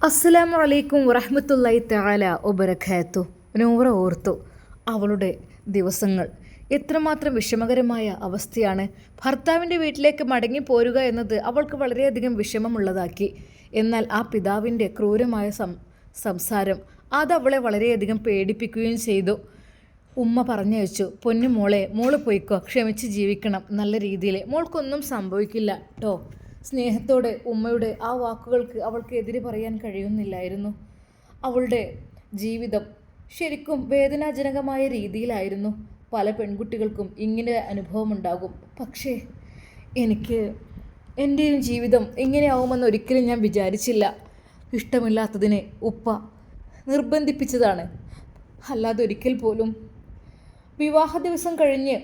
അസ്സലാമു അലൈക്കും വറഹ്മത്തുള്ളാഹി തആല വബറകാത്തു. നൂറ ഓർത്തു അവളുടെ ദിവസങ്ങൾ. എത്രമാത്രം വിഷമകരമായ അവസ്ഥയാണ്. ഭർത്താവിൻ്റെ വീട്ടിലേക്ക് മടങ്ങി പോരുക എന്നത് അവൾക്ക് വളരെയധികം വിഷമമുള്ളതാക്കി. എന്നാൽ ആ പിതാവിൻ്റെ ക്രൂരമായ സംസാരം അതവളെ വളരെയധികം പേടിപ്പിക്കുകയും ചെയ്തു. ഉമ്മ പറഞ്ഞയച്ചു, പൊന്നു മോളെ, മോള് പോയിക്കോ, ക്ഷമിച്ച് ജീവിക്കണം, നല്ല രീതിയിൽ, മോൾക്കൊന്നും സംഭവിക്കില്ല കേട്ടോ. സ്നേഹത്തോടെ ഉമ്മയുടെ ആ വാക്കുകൾക്ക് അവൾക്ക് എതിരെ പറയാൻ കഴിയുന്നില്ലായിരുന്നു. അവളുടെ ജീവിതം ശരിക്കും വേദനാജനകമായ രീതിയിലായിരുന്നു. പല പെൺകുട്ടികൾക്കും ഇങ്ങനെ അനുഭവമുണ്ടാകും. പക്ഷേ എൻ്റെയും ജീവിതം ഇങ്ങനെയാവുമെന്ന് ഒരിക്കലും ഞാൻ വിചാരിച്ചില്ല. ഇഷ്ടമില്ലാത്തതിനെ ഉപ്പ നിർബന്ധിപ്പിച്ചതാണ്. അല്ലാതെ ഒരിക്കൽ പോലും. വിവാഹ ദിവസം കഴിഞ്ഞ്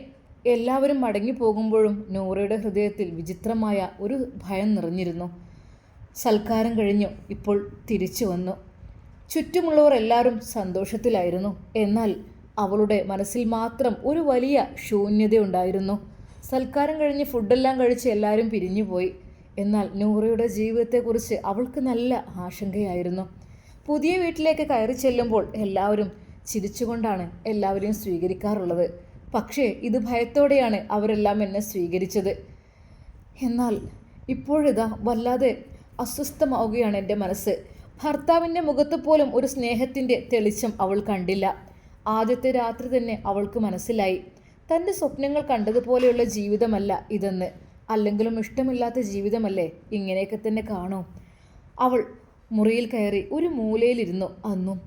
എല്ലാവരും മടങ്ങിപ്പോകുമ്പോഴും നൂറയുടെ ഹൃദയത്തിൽ വിചിത്രമായ ഒരു ഭയം നിറഞ്ഞിരുന്നു. സൽക്കാരം കഴിഞ്ഞു ഇപ്പോൾ തിരിച്ചു വന്നു. ചുറ്റുമുള്ളവർ എല്ലാവരും സന്തോഷത്തിലായിരുന്നു. എന്നാൽ അവളുടെ മനസ്സിൽ മാത്രം ഒരു വലിയ ശൂന്യതയുണ്ടായിരുന്നു. സൽക്കാരം കഴിഞ്ഞ് ഫുഡെല്ലാം കഴിച്ച് എല്ലാവരും പിരിഞ്ഞുപോയി. എന്നാൽ നൂറയുടെ ജീവിതത്തെക്കുറിച്ച് അവൾക്ക് നല്ല ആശങ്കയായിരുന്നു. പുതിയ വീട്ടിലേക്ക് കയറി ചെല്ലുമ്പോൾ എല്ലാവരും ചിരിച്ചുകൊണ്ടാണ് എല്ലാവരെയും സ്വീകരിക്കാറുള്ളത്. പക്ഷേ ഇത് ഭയത്തോടെയാണ് അവരെല്ലാം എന്നെ സ്വീകരിച്ചത്. എന്നാൽ ഇപ്പോഴിതാ വല്ലാതെ അസ്വസ്ഥമാവുകയാണ് എൻ്റെ മനസ്സ്. ഭർത്താവിൻ്റെ മുഖത്ത് പോലും ഒരു സ്നേഹത്തിൻ്റെ തെളിച്ചം അവൾ കണ്ടില്ല. ആദ്യത്തെ രാത്രി തന്നെ അവൾക്ക് മനസ്സിലായി, തൻ്റെ സ്വപ്നങ്ങൾ കണ്ടതുപോലെയുള്ള ജീവിതമല്ല ഇതെന്ന്. അല്ലെങ്കിലും ഇഷ്ടമില്ലാത്ത ജീവിതമല്ലേ, ഇങ്ങനെയൊക്കെ തന്നെ കാണൂ. അവൾ മുറിയിൽ കയറി ഒരു മൂലയിലിരുന്നു. അന്നും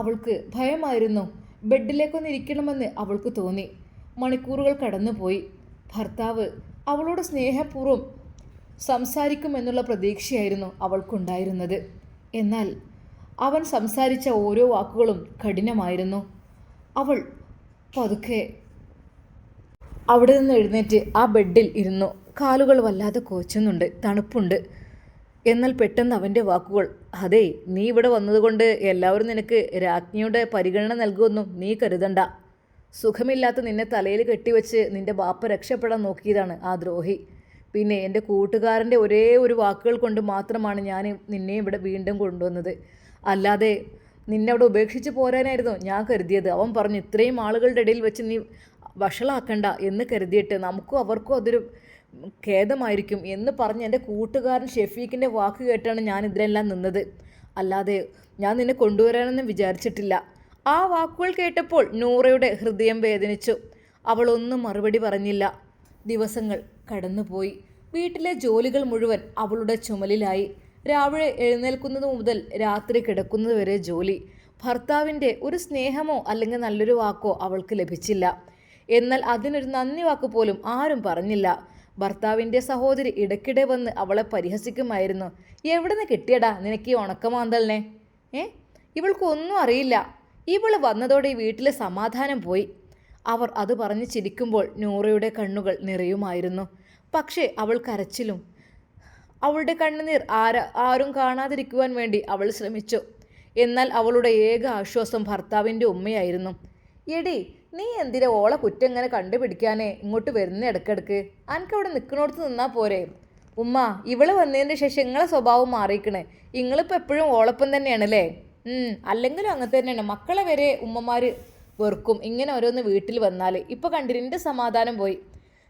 അവൾക്ക് ഭയമായിരുന്നു. ബെഡിലേക്കൊന്ന് ഇരിക്കണമെന്ന് അവൾക്ക് തോന്നി. മണിക്കൂറുകൾ കടന്നുപോയി. ഭർത്താവ് അവളോട് സ്നേഹപൂർവ്വം സംസാരിക്കുമെന്നുള്ള പ്രതീക്ഷയായിരുന്നു അവൾക്കുണ്ടായിരുന്നത്. എന്നാൽ അവൻ സംസാരിച്ച ഓരോ വാക്കുകളും കഠിനമായിരുന്നു. അവൾ പതുക്കെ അവിടെ നിന്ന് എഴുന്നേറ്റ് ആ ബെഡിൽ ഇരുന്നു. കാലുകൾ വല്ലാതെ കോച്ചുന്നുണ്ട്, തണുപ്പുണ്ട്. എന്നാൽ പെട്ടെന്ന് അവൻ്റെ വാക്കുകൾ, അതേ, നീ ഇവിടെ വന്നതുകൊണ്ട് എല്ലാവരും നിനക്ക് രാജ്ഞിയുടെ പരിഗണന നൽകുമെന്നും നീ കരുതണ്ട. സുഖമില്ലാത്ത നിന്നെ തലയിൽ കെട്ടിവെച്ച് നിൻ്റെ ബാപ്പ രക്ഷപ്പെടാൻ നോക്കിയതാണ് ആ ദ്രോഹി. പിന്നെ എൻ്റെ കൂട്ടുകാരൻ്റെ ഒരേ ഒരു വാക്കുകൾ കൊണ്ട് മാത്രമാണ് ഞാൻ നിന്നെ ഇവിടെ വീണ്ടും കൊണ്ടുവന്നത്. അല്ലാതെ നിന്നെ അവിടെ ഉപേക്ഷിച്ച് പോരാനായിരുന്നു ഞാൻ കരുതിയത്. അവൻ പറഞ്ഞു, ഇത്രയും ആളുകളുടെ ഇടയിൽ വെച്ച് നീ വഷളാക്കണ്ട എന്ന് കരുതിയിട്ട് നമുക്കും അവർക്കും അതൊരു ഖേദമായിരിക്കും എന്ന് പറഞ്ഞ് എൻ്റെ കൂട്ടുകാരൻ ഷെഫീഖിൻ്റെ വാക്ക് കേട്ടാണ് ഞാൻ ഇതിലെല്ലാം നിന്നത്. അല്ലാതെ ഞാൻ നിന്നെ കൊണ്ടുവരാനൊന്നും വിചാരിച്ചിട്ടില്ല. ആ വാക്കുകൾ കേട്ടപ്പോൾ നൂറയുടെ ഹൃദയം വേദനിച്ചു. അവളൊന്നും മറുപടി പറഞ്ഞില്ല. ദിവസങ്ങൾ കടന്നുപോയി. വീട്ടിലെ ജോലികൾ മുഴുവൻ അവളുടെ ചുമലിലായി. രാവിലെ എഴുന്നേൽക്കുന്നത് മുതൽ രാത്രി കിടക്കുന്നത് വരെ ജോലി. ഭർത്താവിൻ്റെ ഒരു സ്നേഹമോ അല്ലെങ്കിൽ നല്ലൊരു വാക്കോ അവൾക്ക് ലഭിച്ചില്ല. എന്നാൽ അതിനൊരു നന്ദി വാക്ക് പോലും ആരും പറഞ്ഞില്ല. ഭർത്താവിൻ്റെ സഹോദരി ഇടയ്ക്കിടെ വന്ന് അവളെ പരിഹസിക്കുമായിരുന്നു. എവിടെ നിന്ന് കിട്ടിയടാ നിനക്ക് ഈ ഉണക്കമാന്തലിനെ? ഇവൾക്കൊന്നും അറിയില്ല. ഇവൾ വന്നതോടെ ഈ വീട്ടിലെ സമാധാനം പോയി. അവർ അത് പറഞ്ഞ് ചിരിക്കുമ്പോൾ നൂറയുടെ കണ്ണുകൾ നിറയുമായിരുന്നു. പക്ഷേ അവൾ കരച്ചിലും അവളുടെ കണ്ണുനീർ ആരും കാണാതിരിക്കുവാൻ വേണ്ടി അവൾ ശ്രമിച്ചു. എന്നാൽ അവളുടെ ഏക ആശ്വാസം ഭർത്താവിൻ്റെ ഉമ്മയായിരുന്നു. എടി, നീ എന്തിനാ ഓളെ കുറ്റം ഇങ്ങനെ കണ്ടുപിടിക്കാനേ ഇങ്ങോട്ട് വരുന്ന ഇടയ്ക്കിടയ്ക്ക്? അനക്കവിടെ നിൽക്കണോടത്ത് നിന്നാൽ പോരെ? ഉമ്മ, ഇവള് വന്നതിന് ശേഷം നിങ്ങളെ സ്വഭാവം മാറിയിക്കണേ. നിങ്ങളിപ്പോൾ എപ്പോഴും ഓളപ്പം തന്നെയാണല്ലേ? അല്ലെങ്കിലും അങ്ങനെ തന്നെയാണ്. മക്കളെ വരെ ഉമ്മമാർ വെറുക്കും ഇങ്ങനെ ഓരോന്ന് വീട്ടിൽ വന്നാൽ. ഇപ്പോൾ കണ്ടിട്ട് എൻ്റെ സമാധാനം പോയി.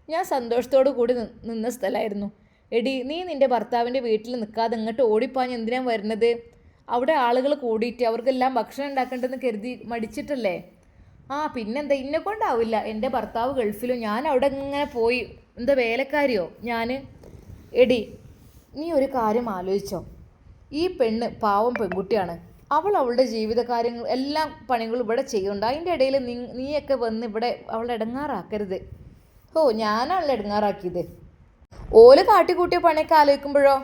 ഞാൻ സന്തോഷത്തോടു കൂടി നിന്ന സ്ഥലമായിരുന്നു. എടി, നീ നിൻ്റെ ഭർത്താവിൻ്റെ വീട്ടിൽ നിൽക്കാതെ ഇങ്ങോട്ട് ഓടിപ്പാഞ്ഞ് എന്തിനാണ് വരുന്നത്? അവിടെ ആളുകൾ കൂടിയിട്ട് അവർക്കെല്ലാം ഭക്ഷണം ഉണ്ടാക്കേണ്ടതെന്ന് കരുതി മടിച്ചിട്ടല്ലേ? പിന്നെന്താ, ഇന്നെ കൊണ്ടാവില്ല. എൻ്റെ ഭർത്താവ് ഗൾഫിലും ഞാൻ അവിടെ ഇങ്ങനെ പോയി എന്താ വേലക്കാരിയോ ഞാൻ? എടി, നീ ഒരു കാര്യം ആലോചിച്ചോ? ഈ പെണ്ണ് പാവം പെൺകുട്ടിയാണ്. അവളുടെ ജീവിതകാര്യങ്ങൾ എല്ലാം പണികളും ഇവിടെ ചെയ്യുന്നുണ്ട്. അതിൻ്റെ ഇടയിൽ നീയൊക്കെ വന്ന് ഇവിടെ അവളെ ഇടങ്ങാറാക്കരുത്. ഞാനാണല്ലോ ഇടങ്ങാറാക്കിയത്. ഓല് കാട്ടിക്കൂട്ടിയ പണിയൊക്കെ ആലോചിക്കുമ്പോഴോ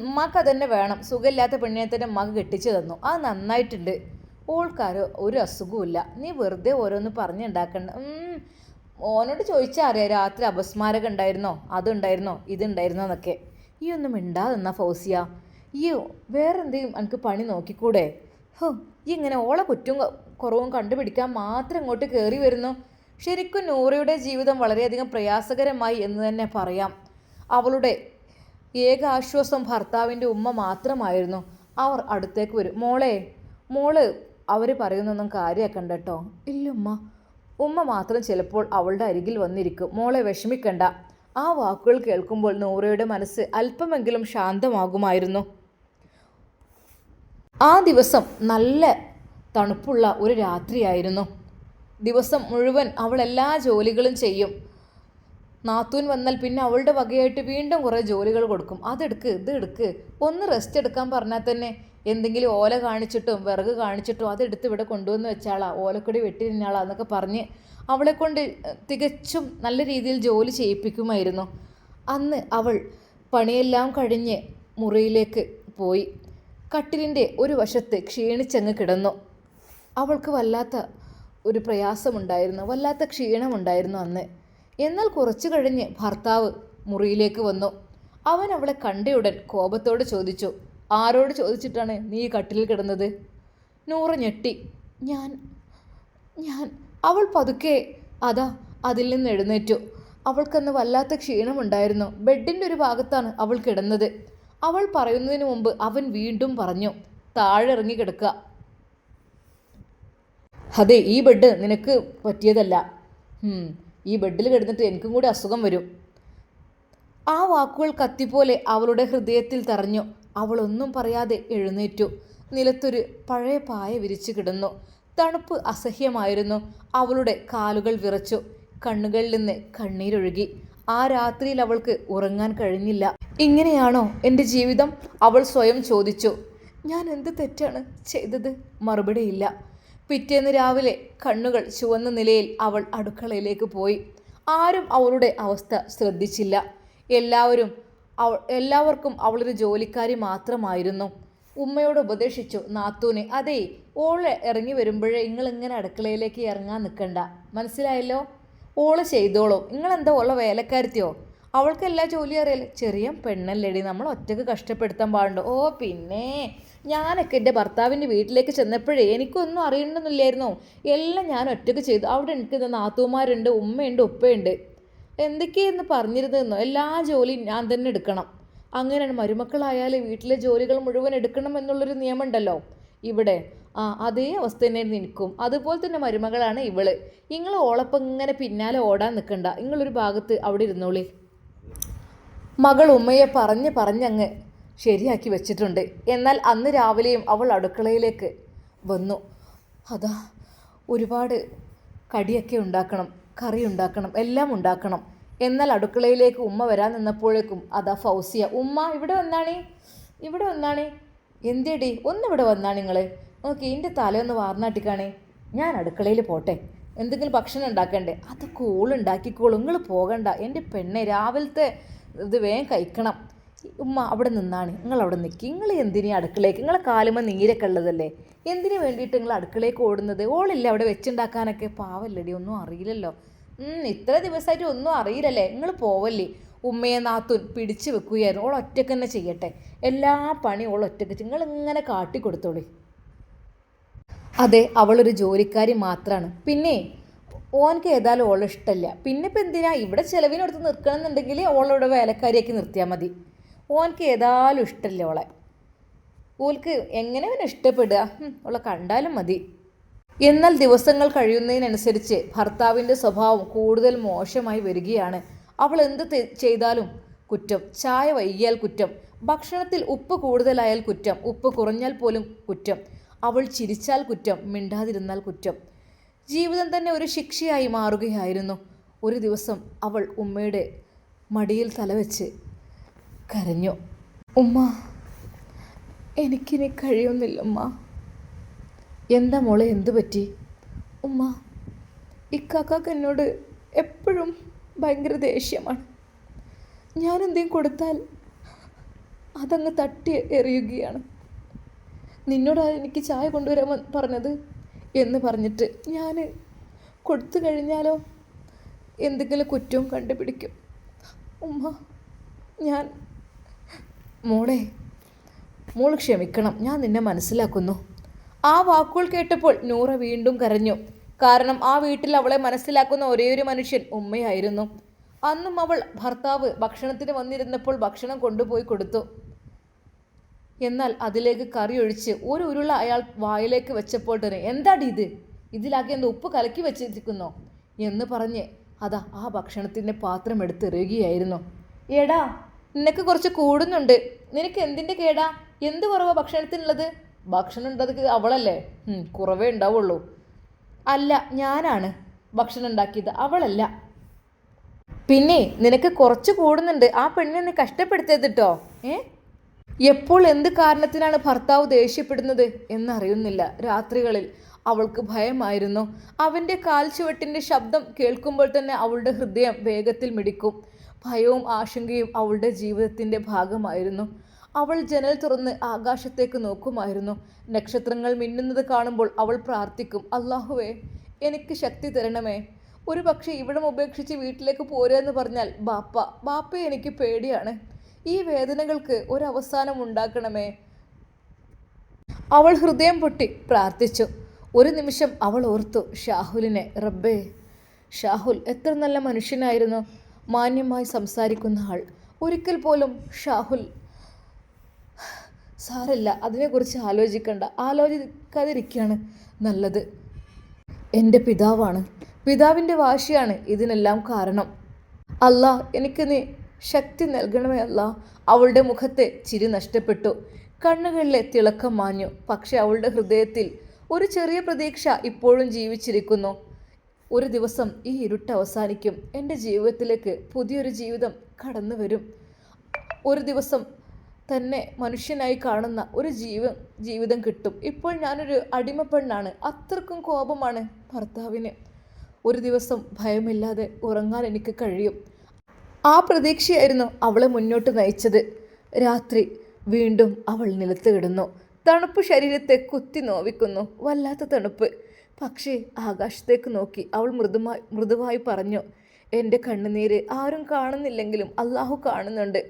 ഉമ്മാക്ക് അതന്നെ വേണം. സുഖമില്ലാത്ത പെണ്ണിനെ തന്നെ ഉമ്മാക്ക് കെട്ടിച്ചു തന്നു. അത് നന്നായിട്ടുണ്ട്. ഓൾക്കാരോ ഒരു അസുഖമില്ല. നീ വെറുതെ ഓരോന്ന് പറഞ്ഞുണ്ടാക്കണ്ട. ഓനോട് ചോദിച്ചാൽ അറിയാം രാത്രി അപസ്മാരകം ഉണ്ടായിരുന്നോ, അതുണ്ടായിരുന്നോ, ഇതുണ്ടായിരുന്നോ എന്നൊക്കെ. ഈ ഒന്നും മിണ്ടാതെന്നാ ഫൗസിയ. ഈ വേറെ എന്തെങ്കിലും എനിക്ക് പണി നോക്കിക്കൂടെ? ഈ ഇങ്ങനെ ഓളെ കുറ്റവും കുറവും കണ്ടുപിടിക്കാൻ മാത്രം ഇങ്ങോട്ട് കയറി വരുന്നു. ശരിക്കും നൂറയുടെ ജീവിതം വളരെയധികം പ്രയാസകരമായി എന്ന് തന്നെ പറയാം. അവളുടെ ഏക ആശ്വാസം ഭർത്താവിൻ്റെ ഉമ്മ മാത്രമായിരുന്നു. അവർ അടുത്തേക്ക് വരും. മോള് അവർ പറയുന്നൊന്നും കാര്യമാക്കണ്ട കേട്ടോ. ഇല്ലുമ്മ. ഉമ്മ മാത്രം ചിലപ്പോൾ അവളുടെ അരികിൽ വന്നിരിക്കും. മോളെ വിഷമിക്കണ്ട. ആ വാക്കുകൾ കേൾക്കുമ്പോൾ നൂറയുടെ മനസ്സ് അല്പമെങ്കിലും ശാന്തമാകുമായിരുന്നു. ആ ദിവസം നല്ല തണുപ്പുള്ള ഒരു രാത്രിയായിരുന്നു. ദിവസം മുഴുവൻ അവൾ എല്ലാ ജോലികളും ചെയ്യും. നാത്തൂൻ വന്നാൽ പിന്നെ അവളുടെ വകയായിട്ട് വീണ്ടും കുറേ ജോലികൾ കൊടുക്കും. അതെടുക്ക്, ഇതെടുക്ക്. ഒന്ന് റെസ്റ്റ് എടുക്കാൻ പറഞ്ഞാൽ തന്നെ എന്തെങ്കിലും ഓല കാണിച്ചിട്ടും വിറക് കാണിച്ചിട്ടും അതെടുത്ത് ഇവിടെ കൊണ്ടുവന്ന് വെച്ചാളാ, ഓലക്കൊടി വെട്ടി തിന്നാളാ എന്നൊക്കെ പറഞ്ഞ് അവളെ കൊണ്ട് തികച്ചും നല്ല രീതിയിൽ ജോലി ചെയ്യിപ്പിക്കുമായിരുന്നു. അന്ന് അവൾ പണിയെല്ലാം കഴിഞ്ഞ് മുറിയിലേക്ക് പോയി. കട്ടിലിൻ്റെ ഒരു വശത്ത് ക്ഷീണിച്ചങ്ങ് കിടന്നു. അവൾക്ക് വല്ലാത്ത ഒരു പ്രയാസമുണ്ടായിരുന്നു, വല്ലാത്ത ക്ഷീണമുണ്ടായിരുന്നു അന്ന്. എന്നാൽ കുറച്ചു കഴിഞ്ഞ് ഭർത്താവ് മുറിയിലേക്ക് വന്നു. അവൻ അവളെ കണ്ടയുടൻ കോപത്തോട് ചോദിച്ചു, ആരോട് ചോദിച്ചിട്ടാണ് നീ കട്ടിലിൽ കിടന്നത്? നൂറ ഞെട്ടി. ഞാൻ ഞാൻ അവൾ പതുക്കെ അതിൽ നിന്ന് എഴുന്നേറ്റു. അവൾക്കന്ന് വല്ലാത്ത ക്ഷീണമുണ്ടായിരുന്നു. ബെഡിൻ്റെ ഒരു ഭാഗത്താണ് അവൾ കിടന്നത്. അവൾ പറയുന്നതിന് മുമ്പ് അവൻ വീണ്ടും പറഞ്ഞു, താഴെ ഇറങ്ങി കിടക്കുക. അതെ, ഈ ബെഡ് നിനക്ക് പറ്റിയതല്ല. ഈ ബെഡിൽ കിടന്നിട്ട് എനിക്കും കൂടി അസുഖം വരും. ആ വാക്കുകൾ കത്തിപ്പോലെ അവളുടെ ഹൃദയത്തിൽ തറഞ്ഞു. അവളൊന്നും പറയാതെ എഴുന്നേറ്റു. നിലത്തൊരു പഴയ പായ വിരിച്ചു കിടന്നു. തണുപ്പ് അസഹ്യമായിരുന്നു. അവളുടെ കാലുകൾ വിറച്ചു. കണ്ണുകളിൽ നിന്ന് കണ്ണീരൊഴുകി. ആ രാത്രിയിൽ അവൾക്ക് ഉറങ്ങാൻ കഴിഞ്ഞില്ല. ഇങ്ങനെയാണോ എൻ്റെ ജീവിതം? അവൾ സ്വയം ചോദിച്ചു. ഞാൻ എന്ത് തെറ്റാണ് ചെയ്തത്? മറുപടിയില്ല. പിറ്റേന്ന് രാവിലെ കണ്ണുകൾ ചുവന്ന നിലയിൽ അവൾ അടുക്കളയിലേക്ക് പോയി. ആരും അവളുടെ അവസ്ഥ ശ്രദ്ധിച്ചില്ല. എല്ലാവർക്കും അവളൊരു ജോലിക്കാരി മാത്രമായിരുന്നു. ഉമ്മയോട് ഉപദേശിച്ചു നാത്തൂനെ, അതേ, ഓള് ഇറങ്ങി വരുമ്പോഴേ നിങ്ങളിങ്ങനെ അടുക്കളയിലേക്ക് ഇറങ്ങാൻ നിൽക്കണ്ട, മനസ്സിലായല്ലോ? ഓള് ചെയ്തോളൂ. നിങ്ങളെന്താ ഓളെ വേലക്കാരത്തിയോ? അവൾക്ക് എല്ലാ ജോലിയും അറിയാലോ. ചെറിയ പെണ്ണല്ലേടി, നമ്മൾ ഒറ്റയ്ക്ക് കഷ്ടപ്പെടുത്താൻ പാടുണ്ടോ? ഓ പിന്നെ, ഞാനൊക്കെ എൻ്റെ ഭർത്താവിൻ്റെ വീട്ടിലേക്ക് ചെന്നപ്പോഴേ എനിക്കൊന്നും അറിയണമെന്നില്ലായിരുന്നു. എല്ലാം ഞാൻ ഒറ്റയ്ക്ക് ചെയ്തു. അവിടെ എനിക്ക് നാത്തൂമാരുണ്ട്, ഉമ്മയുണ്ട്, ഉപ്പയുണ്ട്. എന്തൊക്കെയെന്ന് പറഞ്ഞിരുന്നതെന്നോ? എല്ലാ ജോലിയും ഞാൻ തന്നെ എടുക്കണം. അങ്ങനെയാണ് മരുമക്കളായാൽ വീട്ടിലെ ജോലികൾ മുഴുവൻ എടുക്കണം എന്നുള്ളൊരു നിയമമുണ്ടല്ലോ ഇവിടെ. അതേ അവസ്ഥ തന്നെയായിരുന്നു എനിക്കും. അതുപോലെ തന്നെ മരുമകളാണ് ഇവള്. നിങ്ങൾ ഓളപ്പം ഇങ്ങനെ പിന്നാലെ ഓടാൻ നിൽക്കണ്ട. നിങ്ങളൊരു ഭാഗത്ത് അവിടെ ഇരുന്നോളി. മകൾ ഉമ്മയെ പറഞ്ഞങ്ങ് ശരിയാക്കി വെച്ചിട്ടുണ്ട്. എന്നാൽ അന്ന് രാവിലെയും അവൾ അടുക്കളയിലേക്ക് വന്നു. ഒരുപാട് കടിയൊക്കെ ഉണ്ടാക്കണം, കറി ഉണ്ടാക്കണം, എല്ലാം ഉണ്ടാക്കണം. എന്നാൽ അടുക്കളയിലേക്ക് ഉമ്മ വരാൻ നിന്നപ്പോഴേക്കും ഫൗസിയ, ഉമ്മ ഇവിടെ വന്നാണേ. എന്തേടി, ഒന്നിവിടെ വന്നാണ് നിങ്ങൾ? നോക്കി, എൻ്റെ തലയൊന്ന് വാർന്നാട്ടിക്കാണേ. ഞാൻ അടുക്കളയിൽ പോട്ടെ, എന്തെങ്കിലും ഭക്ഷണം ഉണ്ടാക്കണ്ടേ? അതൊക്കെ ഓളുണ്ടാക്കിക്കോളും, നിങ്ങൾ പോകണ്ട. എൻ്റെ പെണ്ണെ, രാവിലത്തെ ഇത് വേഗം കഴിക്കണം. ഉമ്മ അവിടെ നിന്നാണ്, നിങ്ങൾ അവിടെ നിൽക്കി. നിങ്ങൾ എന്തിനാ അടുക്കളയ്ക്ക്? നിങ്ങളെ കാലുമ്പോൾ നീരൊക്കെ ഉള്ളതല്ലേ, എന്തിനു വേണ്ടിയിട്ട് നിങ്ങൾ അടുക്കളയ്ക്ക് ഓടുന്നത്? ഓളില്ല അവിടെ വെച്ചുണ്ടാക്കാനൊക്കെ? പാവല്ലടി, ഒന്നും അറിയില്ലല്ലോ. ഇത്ര ദിവസമായിട്ട് ഒന്നും അറിയില്ലല്ലേ? നിങ്ങൾ പോവല്ലേ? ഉമ്മയെ നാത്തൂൻ പിടിച്ചു വെക്കുകയായിരുന്നു. ഓൾ ഒറ്റയ്ക്ക് തന്നെ ചെയ്യട്ടെ, എല്ലാ പണിയും ഓൾ ഒറ്റയ്ക്ക്. നിങ്ങൾ ഇങ്ങനെ കാട്ടിക്കൊടുത്തോളി. അതെ, അവളൊരു ജോലിക്കാരി മാത്രമാണ്. പിന്നെ ഓനക്ക് ഏതായാലും ഓളെ ഇഷ്ടമല്ല. പിന്നെ ഇപ്പം എന്തിനാ ഇവിടെ ചിലവിനടുത്ത് നിൽക്കണമെന്നുണ്ടെങ്കിൽ ഓളോടെ വേലക്കാരിയാക്കി നിർത്തിയാൽ മതി. ഓനക്ക് ഏതായാലും ഇഷ്ടമല്ല ഓളെ. ഓൾക്ക് എങ്ങനെ അവനെ ഇഷ്ടപ്പെടുക? ഓളെ കണ്ടാലും മതി. എന്നാൽ ദിവസങ്ങൾ കഴിയുന്നതിനനുസരിച്ച് ഭർത്താവിൻ്റെ സ്വഭാവം കൂടുതൽ മോശമായി വരികയാണ്. അവൾ എന്ത് ചെയ്താലും കുറ്റം, ചായ വൈകിയാൽ കുറ്റം, ഭക്ഷണത്തിൽ ഉപ്പ് കൂടുതലായാൽ കുറ്റം, ഉപ്പ് കുറഞ്ഞാൽ പോലും കുറ്റം, അവൾ ചിരിച്ചാൽ കുറ്റം, മിണ്ടാതിരുന്നാൽ കുറ്റം. ജീവിതം തന്നെ ഒരു ശിക്ഷയായി മാറുകയായിരുന്നു. ഒരു ദിവസം അവൾ ഉമ്മയുടെ മടിയിൽ തലവെച്ച് കരഞ്ഞു. ഉമ്മ, എനിക്കിനി കഴിയുന്നില്ല ഉമ്മ. എന്താ മോളെ, എന്തു പറ്റി? ഉമ്മ, ഇക്കാക്കാക്ക് എന്നോട് എപ്പോഴും ഭയങ്കര ദേഷ്യമാണ്. ഞാനെന്തെങ്കിലും കൊടുത്താൽ അതങ്ങ് തട്ടി എറിയുകയാണ്. നിന്നോടാണ് എനിക്ക് ചായ കൊണ്ടുവരാൻ പറഞ്ഞത് എന്ന് പറഞ്ഞിട്ട് ഞാൻ കൊടുത്തു കഴിഞ്ഞാലോ എന്തെങ്കിലും കുറ്റവും കണ്ടുപിടിക്കും. ഉമ്മ, മോൾ ക്ഷമിക്കണം, ഞാൻ നിന്നെ മനസ്സിലാക്കുന്നു. ആ വാക്കുകൾ കേട്ടപ്പോൾ നൂറ വീണ്ടും കരഞ്ഞു. കാരണം ആ വീട്ടിൽ അവളെ മനസ്സിലാക്കുന്ന ഒരേയൊരു മനുഷ്യൻ ഉമ്മയായിരുന്നു. അന്നും അവൾ ഭർത്താവ് ഭക്ഷണത്തിന് വന്നിരുന്നപ്പോൾ ഭക്ഷണം കൊണ്ടുപോയി കൊടുത്തു. എന്നാൽ അതിലേക്ക് കറി ഒഴിച്ച് ഒരു ഉരുള അയാൾ വായിലേക്ക് വെച്ചപ്പോൾ തന്നെ എന്താടി ഇത്, ഇതിലാക്കി എന്താ ഉപ്പ് കലക്കി വെച്ചിരിക്കുന്നോ എന്ന് പറഞ്ഞ് അതാ ആ ഭക്ഷണത്തിൻ്റെ പാത്രം എടുത്തെറിയുകയായിരുന്നു. എടാ നിനക്ക് കുറച്ച് കൂടുന്നുണ്ട്, നിനക്ക് എന്തിൻ്റെ കേടാ, എന്ത് കുറവാ ഭക്ഷണത്തിനുള്ളത്? ഭക്ഷണം ഉണ്ടാക്കി അവളല്ലേ, കുറവേ ഉണ്ടാവുള്ളൂ. അല്ല ഞാനാണ് ഭക്ഷണം ഉണ്ടാക്കിയത്, അവളല്ല. പിന്നെ നിനക്ക് കുറച്ച് കൂടുന്നുണ്ട്, ആ പെണ്ണിനെ നീ കഷ്ടപ്പെടുത്തരുത് കേട്ടോ. എപ്പോൾ എന്ത് കാരണത്തിനാണ് ഭർത്താവ് ദേഷ്യപ്പെടുന്നത് എന്നറിയുന്നില്ല. രാത്രികളിൽ അവൾക്ക് ഭയമായിരുന്നു. അവൻ്റെ കാൽച്ചുവട്ടിൻ്റെ ശബ്ദം കേൾക്കുമ്പോൾ തന്നെ അവളുടെ ഹൃദയം വേഗത്തിൽ മിടിക്കും. ഭയവും ആശങ്കയും അവളുടെ ജീവിതത്തിൻ്റെ ഭാഗമായിരുന്നു. അവൾ ജനൽ തുറന്ന് ആകാശത്തേക്ക് നോക്കുമായിരുന്നു. നക്ഷത്രങ്ങൾ മിന്നുന്നത് കാണുമ്പോൾ അവൾ പ്രാർത്ഥിക്കും, അല്ലാഹുവേ എനിക്ക് ശക്തി തരണമേ. ഒരു പക്ഷേ ഇവിടം ഉപേക്ഷിച്ച് വീട്ടിലേക്ക് പോരുമെന്ന് പറഞ്ഞാൽ ബാപ്പയെ എനിക്ക് പേടിയാണ്. ഈ വേദനകൾക്ക് ഒരവസാനം ഉണ്ടാക്കണമേ. അവൾ ഹൃദയം പൊട്ടി പ്രാർത്ഥിച്ചു. ഒരു നിമിഷം അവൾ ഓർത്തു ഷാഹുലിനെ. റബ്ബേ, ഷാഹുൽ എത്ര നല്ല മനുഷ്യനായിരുന്നു, മാന്യമായി സംസാരിക്കുന്ന ആൾ. ഒരിക്കൽ പോലും ഷാഹുൽ സാരല്ല, അതിനെക്കുറിച്ച് ആലോചിക്കാതിരിക്കുകയാണ് നല്ലത്. എൻ്റെ പിതാവാണ്, പിതാവിൻ്റെ വാശിയാണ് ഇതിനെല്ലാം കാരണം. അല്ലാ എനിക്ക് നീ ശക്തി നൽകണമേ അല്ലാ. അവളുടെ മുഖത്തെ ചിരി നഷ്ടപ്പെട്ടു, കണ്ണുകളിലെ തിളക്കം മാഞ്ഞു. പക്ഷെ അവളുടെ ഹൃദയത്തിൽ ഒരു ചെറിയ പ്രതീക്ഷ ഇപ്പോഴും ജീവിച്ചിരിക്കുന്നു. ഒരു ദിവസം ഈ ഇരുട്ട് അവസാനിക്കും, എൻ്റെ ജീവിതത്തിലേക്ക് പുതിയൊരു ജീവിതം കടന്നു വരും. ഒരു ദിവസം തന്നെ മനുഷ്യനായി കാണുന്ന ഒരു ജീവിതം കിട്ടും. ഇപ്പോൾ ഞാനൊരു അടിമപ്പെണ്ണാണ്, അത്രക്കും കോപമാണ് ഭർത്താവിന്. ഒരു ദിവസം ഭയമില്ലാതെ ഉറങ്ങാൻ എനിക്ക് കഴിയും. ആ പ്രതീക്ഷയായിരുന്നു അവളെ മുന്നോട്ട് നയിച്ചത്. രാത്രി വീണ്ടും അവൾ നിലത്ത് കിടന്നു. തണുപ്പ് ശരീരത്തെ കുത്തി നോവിക്കുന്നു, വല്ലാത്ത തണുപ്പ്. പക്ഷേ ആകാശത്തേക്ക് നോക്കി അവൾ മൃദുവായി പറഞ്ഞു, എൻ്റെ കണ്ണുനീര് ആരും കാണുന്നില്ലെങ്കിലും അള്ളാഹു കാണുന്നുണ്ട്.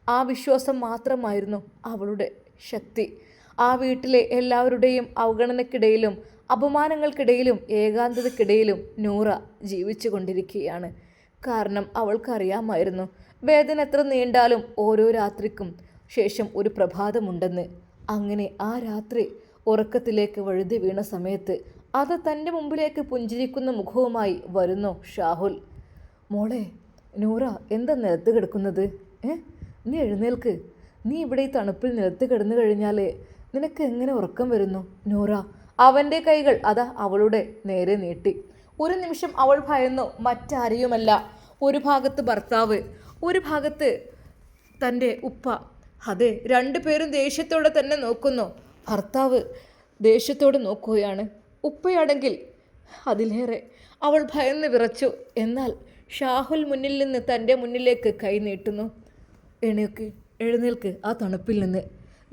ആ വിശ്വാസം മാത്രമായിരുന്നു അവളുടെ ശക്തി. ആ വീട്ടിലെ എല്ലാവരുടെയും അവഗണനക്കിടയിലും അപമാനങ്ങൾക്കിടയിലും ഏകാന്തതക്കിടയിലും നൂറ ജീവിച്ചു കൊണ്ടിരിക്കുകയാണ്. കാരണം അവൾക്കറിയാമായിരുന്നു വേദന എത്ര നീണ്ടാലും ഓരോ രാത്രിക്കും ശേഷം ഒരു പ്രഭാതമുണ്ടെന്ന്. അങ്ങനെ ആ രാത്രി ഉറക്കത്തിലേക്ക് വഴുതി വീണ സമയത്ത് അത് തൻ്റെ മുമ്പിലേക്ക് പുഞ്ചിരിക്കുന്ന മുഖവുമായി വരുന്നു ഷാഹുൽ. മോളെ നൂറ, എന്താ നിലത്ത് കിടക്കുന്നത്? നീ എഴുന്നേൽക്ക്. നീ ഇവിടെ ഈ തണുപ്പിൽ നിലത്ത് കിടന്നു കഴിഞ്ഞാൽ നിനക്ക് എങ്ങനെ ഉറക്കം വരുന്നു? നൂറ അവൻ്റെ കൈകൾ അതാ അവളുടെ നേരെ നീട്ടി. ഒരു നിമിഷം അവൾ ഭയന്നു. മറ്റാരെയുമല്ല. ഒരു ഭാഗത്ത് ഭർത്താവ്, ഒരു ഭാഗത്ത് തൻ്റെ ഉപ്പ. അതെ, രണ്ടുപേരും ദേഷ്യത്തോടെ തന്നെ നോക്കുന്നു. ഭർത്താവ് ദേഷ്യത്തോടെ നോക്കുകയാണ്, ഉപ്പയാണെങ്കിൽ അതിലേറെ. അവൾ ഭയന്ന് വിറച്ചു. എന്നാൽ ഷാഹുൽ മുന്നിൽ നിന്ന് തൻ്റെ മുന്നിലേക്ക് കൈ നീട്ടുന്നു. എഴുന്നേൽക്ക് ആ തണുപ്പിൽ നിന്ന്.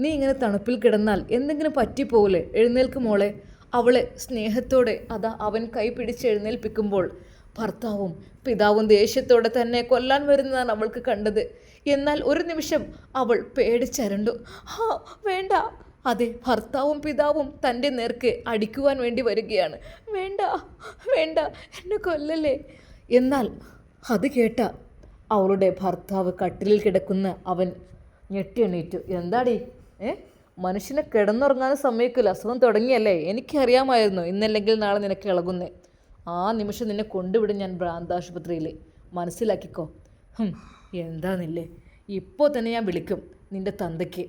നീ ഇങ്ങനെ തണുപ്പിൽ കിടന്നാൽ എന്തെങ്കിലും പറ്റിപ്പോലെ. എഴുന്നേൽക്ക് മോളെ. അവളെ സ്നേഹത്തോടെ അതാ അവൻ കൈ പിടിച്ച് എഴുന്നേൽപ്പിക്കുമ്പോൾ ഭർത്താവും പിതാവും ദേഷ്യത്തോടെ തന്നെ കൊല്ലാൻ വരുന്നതാണ് അവൾക്ക് കണ്ടത്. എന്നാൽ ഒരു നിമിഷം അവൾ പേടിച്ചരണ്ടു. വേണ്ട. അതെ, ഭർത്താവും പിതാവും തൻ്റെ നേർക്ക് അടിക്കുവാൻ വേണ്ടി വരികയാണ്. വേണ്ട വേണ്ട, എന്നെ കൊല്ലല്ലേ. എന്നാൽ അത് കേട്ട അവളുടെ ഭർത്താവ് കട്ടിലിൽ കിടക്കുന്ന അവൻ ഞെട്ടി എണീറ്റു. എന്താടി മനുഷ്യനെ കിടന്നുറങ്ങാൻ സമ്മതിക്കില്ല, അസുഖം തുടങ്ങിയല്ലേ? എനിക്കറിയാമായിരുന്നു ഇന്നല്ലെങ്കിൽ നാളെ നിനക്ക് ഇളകുന്നേ. ആ നിമിഷം നിന്നെ കൊണ്ടുവിടും ഞാൻ ഭ്രാന്താശുപത്രിയിൽ, മനസ്സിലാക്കിക്കോ. എന്താന്നില്ലേ, ഇപ്പോൾ തന്നെ ഞാൻ വിളിക്കും നിന്റെ തന്തയ്ക്ക്.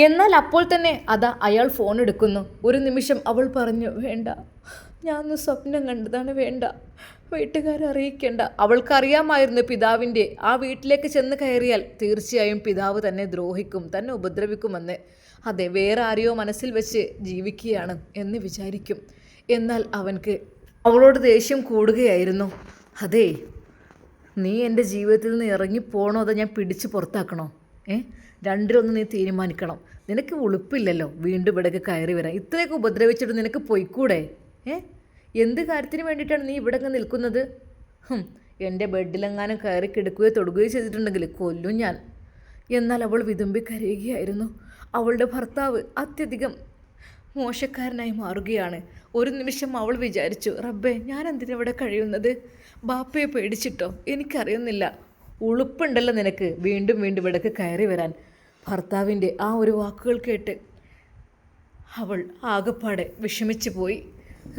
എന്നാൽ അപ്പോൾ തന്നെ അതാ അയാൾ ഫോൺ എടുക്കുന്നു. ഒരു നിമിഷം അവൾ പറഞ്ഞു, വേണ്ട, ഞാനൊന്ന് സ്വപ്നം കണ്ടതാണ്, വേണ്ട, വീട്ടുകാരെ അറിയിക്കേണ്ട. അവൾക്കറിയാമായിരുന്നു പിതാവിൻ്റെ ആ വീട്ടിലേക്ക് ചെന്ന് കയറിയാൽ തീർച്ചയായും പിതാവ് തന്നെ ദ്രോഹിക്കും, തന്നെ ഉപദ്രവിക്കുമെന്ന്. അതെ, വേറെ ആരെയോ മനസ്സിൽ വെച്ച് ജീവിക്കുകയാണ് എന്ന് വിചാരിക്കും. എന്നാൽ അവളോട് ദേഷ്യം കൂടുകയായിരുന്നു. അതേ, നീ എൻ്റെ ജീവിതത്തിൽ നിന്ന് ഇറങ്ങിപ്പോണോ അതോ ഞാൻ പിടിച്ച് പുറത്താക്കണോ? രണ്ടിലൊന്ന് നീ തീരുമാനിക്കണം. നിനക്ക് ഉളുപ്പില്ലല്ലോ വീണ്ടും ഇവിടേക്ക് കയറി വരാൻ. ഇത്രയൊക്കെ ഉപദ്രവിച്ചിട്ട് നിനക്ക് പൊയ്ക്കൂടെ? എന്ത് കാര്യത്തിന് വേണ്ടിയിട്ടാണ് നീ ഇവിടെ നിൽക്കുന്നത്? എൻ്റെ ബെഡിലെങ്ങാനും കയറി കിടക്കുകയോ തൊടുകയോ ചെയ്തിട്ടുണ്ടെങ്കിൽ കൊല്ലും ഞാൻ. എന്നാൽ അവൾ വിതുമ്പി കരയുകയായിരുന്നു. അവളുടെ ഭർത്താവ് അത്യധികം മോശക്കാരനായി മാറുകയാണ്. ഒരു നിമിഷം അവൾ വിചാരിച്ചു, റബ്ബേ, ഞാൻ എന്തിനിവിടെ കഴിയുന്നത്? ബാപ്പയെ പേടിച്ചിട്ടോ? എനിക്കറിയുന്നില്ല. ഉളുപ്പുണ്ടല്ലോ നിനക്ക് വീണ്ടും വീണ്ടും ഇവിടേക്ക് കയറി വരാൻ. ഭർത്താവിൻ്റെ ആ ഒരു വാക്കുകൾ കേട്ട് അവൾ ആകപ്പാടെ വിഷമിച്ചു പോയി.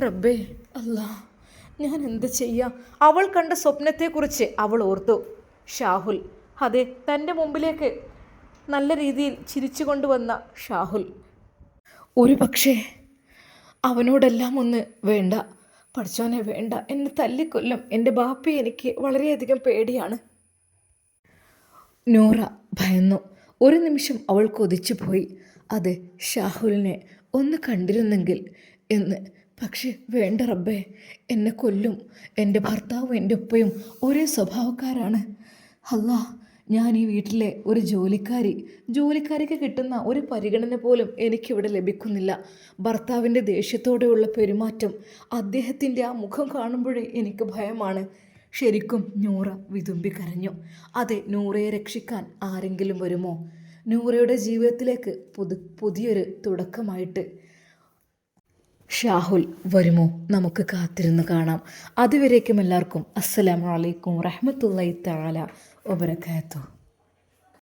റബ്ബേ അല്ലാ, ഞാൻ എന്ത് ചെയ്യാം? അവൾ കണ്ട സ്വപ്നത്തെക്കുറിച്ച് അവൾ ഓർത്തു. ഷാഹുൽ, അതെ, തൻ്റെ മുമ്പിലേക്ക് നല്ല രീതിയിൽ ചിരിച്ചു കൊണ്ടുവന്ന ഷാഹുൽ. ഒരു പക്ഷേ അവനോടെല്ലാം ഒന്ന് വേണ്ട, പഠിച്ചോനെ വേണ്ട, എന്നെ തല്ലിക്കൊല്ലും, എൻ്റെ ബാപ്പയെ എനിക്ക് വളരെയധികം പേടിയാണ്. നൂറ ഭയന്നു. ഒരു നിമിഷം അവൾ കൊതിച്ചു പോയി, അതെ, ഷാഹുലിനെ ഒന്ന് കണ്ടിരുന്നെങ്കിൽ എന്ന്. പക്ഷെ വേണ്ട റബ്ബേ, എന്നെ കൊല്ലും, എൻ്റെ ഭർത്താവും എൻ്റെ ഉപ്പയും ഒരേ സ്വഭാവക്കാരാണ്. അല്ലാ, ഞാൻ ഈ വീട്ടിലെ ഒരു ജോലിക്കാരിക്ക് കിട്ടുന്ന ഒരു പരിഗണന പോലും എനിക്കിവിടെ ലഭിക്കുന്നില്ല. ഭർത്താവിൻ്റെ ദേഷ്യത്തോടെയുള്ള പെരുമാറ്റം, അദ്ദേഹത്തിൻ്റെ ആ മുഖം കാണുമ്പോഴേ എനിക്ക് ഭയമാണ്. ശരിക്കും നൂറ വിതുമ്പി കരഞ്ഞു. അതെ, നൂറയെ രക്ഷിക്കാൻ ആരെങ്കിലും വരുമോ? നൂറയുടെ ജീവിതത്തിലേക്ക് പുതിയൊരു തുടക്കമായിട്ട് ഷാഹുൽ വരുമോ? നമുക്ക് കാത്തിരുന്ന് കാണാം. അതുവരേക്കും എല്ലാവർക്കും അസ്സലാമു അലൈക്കും വറഹ്മത്തുള്ളാഹി തആല വബറകാതുഹു.